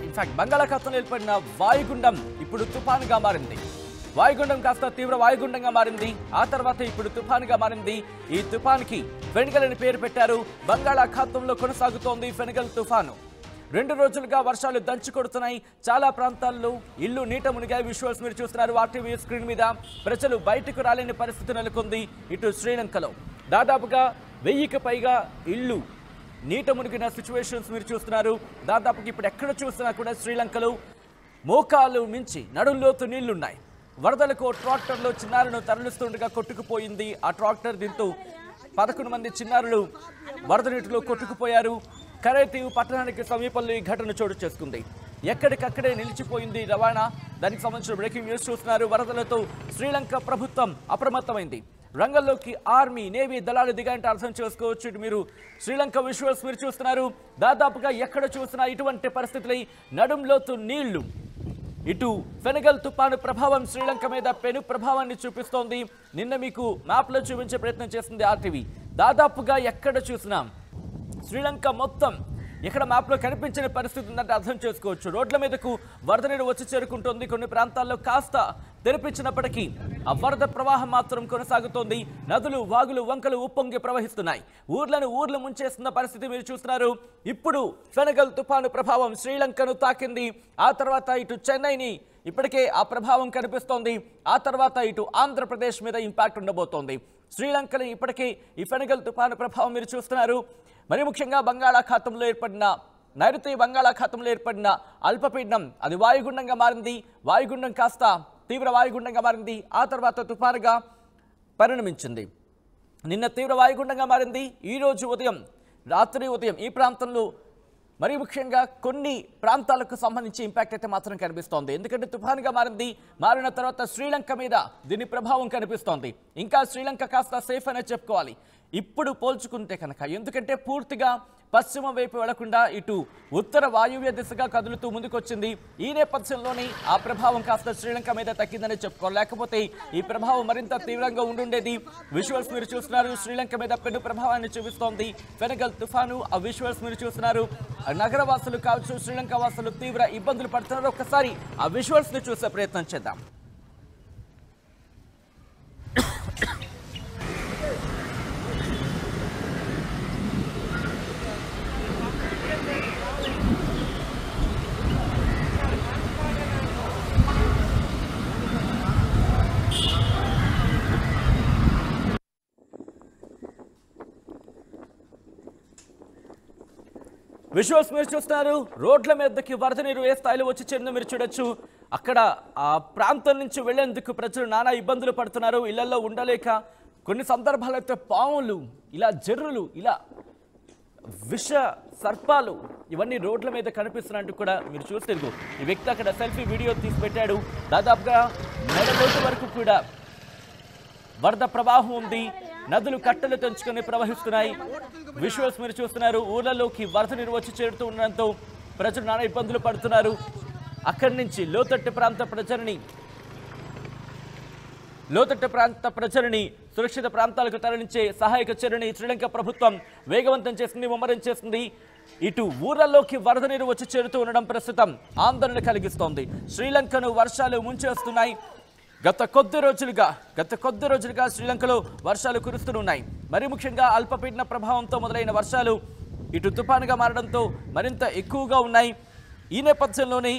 In fact బంగాళాఖాతంలో ఏర్పడిన వాయుగుండం ఇప్పుడు తుఫానుగా మారింది. వాయుగుండం కాస్త తీవ్ర వాయుగుండంగా మారింది. ఆ తర్వాత ఇప్పుడు తుఫానుగా మారింది. ఈ తుఫాన్కి ఫెనిగల్ అని పేరు పెట్టారు. బంగాళాఖాతంలో కొనసాగుతోంది ఫెనిగల్ తుఫాను. 2 రోజులుగా వర్షాలు దంచి కొడుతున్నాయి. చాలా ప్రాంతాల్లో ఇల్లు నీట మునిగాయి. విజువల్స్ మీరు చూస్తున్నారు ఆర్టీవీ స్క్రీన్ మీద. ప్రజలు బయటకు రాలేని పరిస్థితి నెలకొంది. ఇటు శ్రీలంకలో దాదాపుగా 1000కి పైగా ఇల్లు నీట మునిగిన సిచ్యువేషన్స్ మీరు చూస్తున్నారు. దాదాపుగా ఇప్పుడు ఎక్కడ చూసినా కూడా శ్రీలంకలో మోకాలు మించి నడుంలోతు నీళ్లున్నాయి. వరదలకు ట్రాక్టర్లో చిన్నారులను తరలిస్తుండగా కొట్టుకుపోయింది ఆ ట్రాక్టర్. దీంతో 11 మంది చిన్నారులు వరద నీటిలో కొట్టుకుపోయారు. కరైతీవు పట్టణానికి సమీపంలో ఈ ఘటన చోటు చేసుకుంది. ఎక్కడికక్కడే నిలిచిపోయింది రవాణా. దానికి సంబంధించిన బ్రేకింగ్ న్యూస్ చూస్తున్నారు. వరదలతో శ్రీలంక ప్రభుత్వం అప్రమత్తమైంది. రంగంలోకి ఆర్మీ, నేవీ దళాలు దిగాయంటే అర్థం చేసుకోవచ్చు. ఇటు మీరు శ్రీలంక విజువల్స్ మీరు చూస్తున్నారు. దాదాపుగా ఎక్కడ చూసినా ఇటువంటి పరిస్థితులై నడుంలోతు నీళ్లు. ఇటు ఫెనిగల్ తుపాను ప్రభావం శ్రీలంక మీద పెను ప్రభావాన్ని చూపిస్తోంది. నిన్న మీకు మ్యాప్లో చూపించే ప్రయత్నం చేసింది ఆర్టీవీ. దాదాపుగా ఎక్కడ చూసినా శ్రీలంక మొత్తం ఇక్కడ మ్యాప్లో కనిపించిన పరిస్థితి ఉందంటే అర్థం చేసుకోవచ్చు. రోడ్ల మీదకు వరద నీరు వచ్చి చేరుకుంటోంది. కొన్ని ప్రాంతాల్లో కాస్త తెరిపించినప్పటికీ ఆ వరద ప్రవాహం మాత్రం కొనసాగుతోంది. నదులు, వాగులు, వంకలు ఉప్పొంగి ప్రవహిస్తున్నాయి. ఊర్లు ముంచేస్తున్న పరిస్థితి మీరు చూస్తున్నారు. ఇప్పుడు ఫెనిగల్ తుఫాను ప్రభావం శ్రీలంకను తాకింది. ఆ తర్వాత ఇటు చెన్నైని ఇప్పటికే ఆ ప్రభావం కనిపిస్తోంది. ఆ తర్వాత ఇటు ఆంధ్రప్రదేశ్ మీద ఇంపాక్ట్ ఉండబోతోంది. శ్రీలంకలో ఇప్పటికే ఈ ఫెనిగల్ తుఫాను ప్రభావం మీరు చూస్తున్నారు. మరి ముఖ్యంగా నైరుతి బంగాళాఖాతంలో ఏర్పడిన అల్పపీడనం అది వాయుగుండంగా మారింది. వాయుగుండం కాస్త తీవ్ర వాయుగుండంగా మారింది. ఆ తర్వాత తుఫానుగా పరిణమించింది. నిన్న తీవ్ర వాయుగుండంగా మారింది. ఈరోజు రాత్రి ఉదయం ఈ ప్రాంతంలో మరి ముఖ్యంగా కొన్ని ప్రాంతాలకు సంబంధించి ఇంపాక్ట్ అయితే మాత్రం కనిపిస్తోంది. ఎందుకంటే తుఫానుగా మారిన తర్వాత శ్రీలంక మీద దీని ప్రభావం కనిపిస్తోంది. ఇంకా శ్రీలంక కాస్త సేఫ్ అనే చెప్పుకోవాలి ఇప్పుడు పోల్చుకుంటే కనుక. ఎందుకంటే పూర్తిగా పశ్చిమ వైపు వెళ్లకుండా ఇటు ఉత్తర వాయువ్య దిశగా కదులుతూ ముందుకొచ్చింది. ఈ నేపథ్యంలోనే ఆ ప్రభావం కాస్త శ్రీలంక మీద తగ్గిందని చెప్పుకోవాలి. లేకపోతే ఈ ప్రభావం మరింత తీవ్రంగా ఉండుండేది. విజువల్స్ మీరు చూస్తున్నారు. శ్రీలంక మీద పెను ప్రభావాన్ని చూపిస్తోంది ఫెనిగల్ తుఫాను. ఆ విజువల్స్ మీరు చూస్తున్నారు. నగరవాసులు కావచ్చు, శ్రీలంక వాసులు తీవ్ర ఇబ్బందులు పడుతున్నారు. ఒక్కసారి ఆ విజువల్స్ ని చూసే ప్రయత్నం చేద్దాం. విజువల్స్ మీరు చూస్తున్నారు. రోడ్ల మీదకి వరద నీరు ఏ స్థాయిలో వచ్చి చేరిందో మీరు చూడొచ్చు. అక్కడ ఆ ప్రాంతం నుంచి వెళ్లేందుకు ప్రజలు నానా ఇబ్బందులు పడుతున్నారు. ఇళ్లలో ఉండలేక కొన్ని సందర్భాల్లో అయితే పాములు, ఇలా జర్రులు, ఇలా విష సర్పాలు ఇవన్నీ రోడ్ల మీద కనిపిస్తున్నట్టు కూడా మీరు చూస్తే ఈ వ్యక్తి అక్కడ సెల్ఫీ వీడియో తీసి పెట్టాడు. దాదాపుగా నెలలోతు వరకు కూడా వరద ప్రవాహం ఉంది. నదులు కట్టలు తెంచుకొని ప్రవహిస్తున్నాయి. విజువల్స్ మీరు చూస్తున్నారు. ఊర్లలోకి వరద నీరు వచ్చి చేరుతూ ఉండడంతో ప్రజలు నానా ఇబ్బందులు పడుతున్నారు. అక్కడి నుంచి లోతట్టు ప్రాంత ప్రజలని సురక్షిత ప్రాంతాలకు తరలించే సహాయక చర్యని శ్రీలంక ప్రభుత్వం వేగవంతం చేసింది, ముమ్మరం చేసింది. ఇటు ఊర్లలోకి వరద నీరు వచ్చి చేరుతూ ఉండడం ప్రస్తుతం ఆందోళన కలిగిస్తోంది. శ్రీలంకను వర్షాలు ముంచేస్తున్నాయి. గత కొద్ది రోజులుగా శ్రీలంకలో వర్షాలు కురుస్తున్నాయి. మరి ముఖ్యంగా అల్పపీడన ప్రభావంతో మొదలైన వర్షాలు ఇటు తుఫానుగా మారడంతో మరింత ఎక్కువగా ఉన్నాయి. ఈ నేపథ్యంలోనే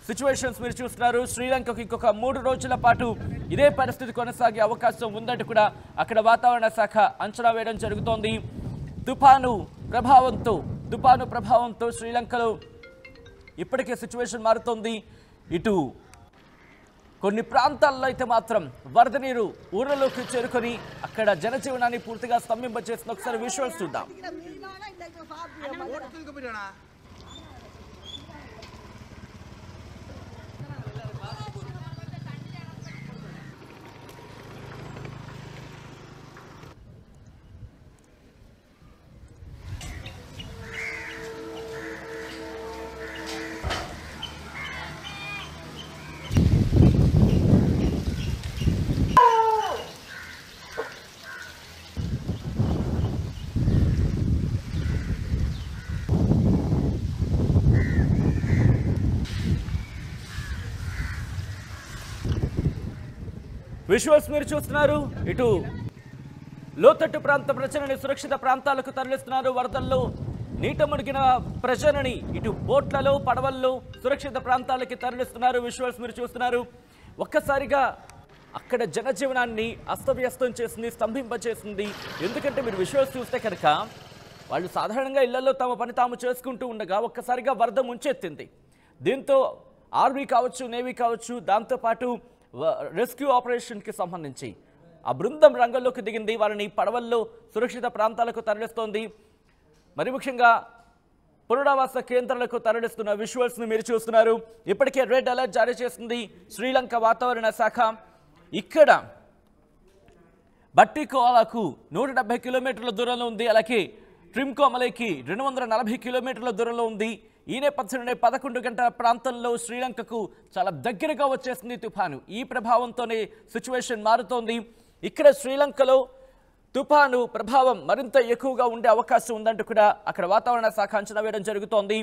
సిచ్యువేషన్స్ మీరు చూస్తున్నారు. శ్రీలంకకు ఇంకొక 3 రోజుల పాటు ఇదే పరిస్థితి కొనసాగే అవకాశం ఉందంటూ కూడా అక్కడ వాతావరణ శాఖ అంచనా వేయడం జరుగుతోంది. తుఫాను ప్రభావంతో శ్రీలంకలో ఇప్పటికే సిచ్యువేషన్ మారుతోంది. ఇటు కొన్ని ప్రాంతాల్లో అయితే మాత్రం వరద నీరు ఊర్లలోకి చేరుకొని అక్కడ జనజీవనాన్ని పూర్తిగా స్తంభింపచేసిన ఒకసారి విజువల్స్ చూద్దాం. విజువల్స్ మీరు చూస్తున్నారు. ఇటు లోతట్టు ప్రాంత ప్రజలని సురక్షిత ప్రాంతాలకు తరలిస్తున్నారు. వరదల్లో నీట మునిగిన ప్రజలని ఇటు బోట్లలో పడవల్లో సురక్షిత ప్రాంతాలకి తరలిస్తున్నారు. విజువల్స్ మీరు చూస్తున్నారు. ఒక్కసారిగా అక్కడ జనజీవనాన్ని అస్తవ్యస్తం చేసింది, స్తంభింపచేసింది. ఎందుకంటే మీరు విజువల్స్ చూస్తే కనుక వాళ్ళు సాధారణంగా ఇళ్లలో తమ పని తాము చేసుకుంటూ ఉండగా ఒక్కసారిగా వరద ముంచెత్తింది. దీంతో ఆర్మీ కావచ్చు, నేవీ కావచ్చు, దాంతోపాటు రెస్క్యూ ఆపరేషన్కి సంబంధించి ఆ బృందం రంగంలోకి దిగింది. వారిని పడవల్లో సురక్షిత ప్రాంతాలకు తరలిస్తోంది. మరి ముఖ్యంగా పునరావాస కేంద్రాలకు తరలిస్తున్న విజువల్స్ని మీరు చూస్తున్నారు. ఇప్పటికే రెడ్ అలర్ట్ జారీ చేసింది శ్రీలంక వాతావరణ శాఖ. ఇక్కడ బట్టికోలాకు 170 కిలోమీటర్ల దూరంలో ఉంది. అలాగే ట్రిమ్కోమలేకి 240 కిలోమీటర్ల దూరంలో ఉంది. ఈ నేపథ్యంలోనే 11 గంటల ప్రాంతంలో శ్రీలంకకు చాలా దగ్గరగా వచ్చేసింది తుఫాను. ఈ ప్రభావంతోనే సిచ్యువేషన్ మారుతోంది. ఇక్కడ శ్రీలంకలో తుఫాను ప్రభావం మరింత ఎక్కువగా ఉండే అవకాశం ఉందంటూ కూడా అక్కడ వాతావరణ శాఖ అంచనా వేయడం జరుగుతోంది.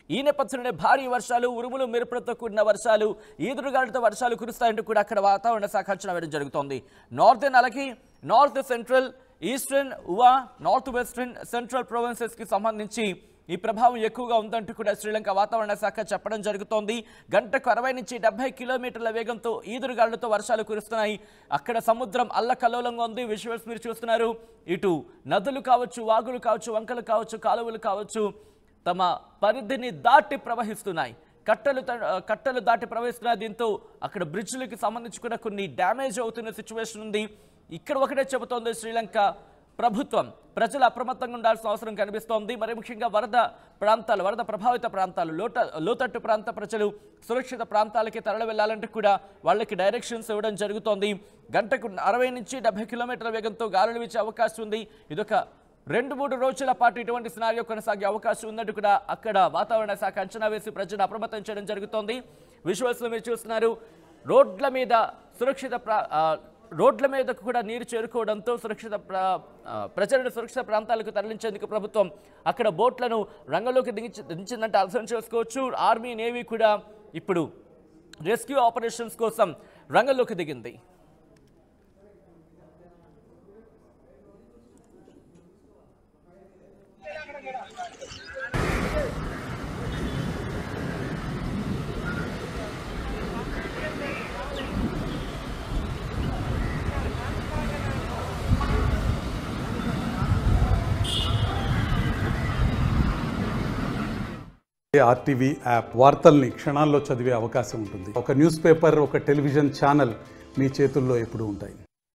ఈ నేపథ్యంలోనే భారీ వర్షాలు, ఉరుములు మెరుపులతో కూడిన వర్షాలు, ఈదురుగాలులతో వర్షాలు కురుస్తాయంటూ కూడా అక్కడ వాతావరణ శాఖ అంచనా వేయడం జరుగుతోంది. నార్తర్న్ అలాగే north central, eastern, Uva, north western, central ప్రొవిన్సెస్కి సంబంధించి ఈ ప్రభావం ఎక్కువగా ఉందంటూ కూడా శ్రీలంక వాతావరణ శాఖ చెప్పడం జరుగుతోంది. గంటకు 60 నుంచి 70 కిలోమీటర్ల వేగంతో ఈదురుగాలులతో వర్షాలు కురుస్తున్నాయి. అక్కడ సముద్రం అల్లకల్లోలంగా ఉంది. విజువల్స్ మీరు చూస్తున్నారు. ఇటు నదులు కావచ్చు, వాగులు కావచ్చు, వంకలు కావచ్చు, కాలువలు కావచ్చు, తమ పరిధిని దాటి ప్రవహిస్తున్నాయి. కట్టలు దాటి ప్రవహిస్తున్నాయి. దీంతో అక్కడ బ్రిడ్జ్లకి సంబంధించి కూడా కొన్ని డ్యామేజ్ అవుతున్న సిచ్యువేషన్ ఉంది. ఇక్కడ ఒకటే చెబుతోంది శ్రీలంక ప్రభుత్వం, ప్రజలు అప్రమత్తంగా ఉండాల్సిన అవసరం కనిపిస్తోంది. మరి ముఖ్యంగా వరద ప్రభావిత ప్రాంతాలు, లోతట్టు ప్రాంత ప్రజలు సురక్షిత ప్రాంతాలకి తరలి వెళ్లాలంటే కూడా వాళ్ళకి డైరెక్షన్స్ ఇవ్వడం జరుగుతోంది. గంటకు 60 నుంచి 70 కిలోమీటర్ల వేగంతో గాలులు వీచే అవకాశం ఉంది. ఇదొక 2-3 రోజుల పాటు ఇటువంటి సినారియో కొనసాగే అవకాశం ఉందంటూ కూడా అక్కడ వాతావరణ శాఖ అంచనా వేసి ప్రజలను అప్రమత్తం చేయడం జరుగుతోంది. విజువల్స్లో మీరు చూస్తున్నారు. రోడ్ల మీదకు కూడా నీరు చేరుకోవడంతో ప్రజలను సురక్షిత ప్రాంతాలకు తరలించేందుకు ప్రభుత్వం అక్కడ బోట్లను రంగంలోకి దించిందంటే అర్థం చేసుకోవచ్చు. ఆర్మీ, నేవీ కూడా ఇప్పుడు రెస్క్యూ ఆపరేషన్స్ కోసం రంగంలోకి దిగింది. ఆర్టీవీ యాప్ వార్తల్ని క్షణాల్లో చదివే అవకాశం ఉంటుంది. ఒక న్యూస్ పేపర్, ఒక టెలివిజన్ ఛానల్ మీ చేతుల్లో ఎప్పుడూ ఉంటాయి.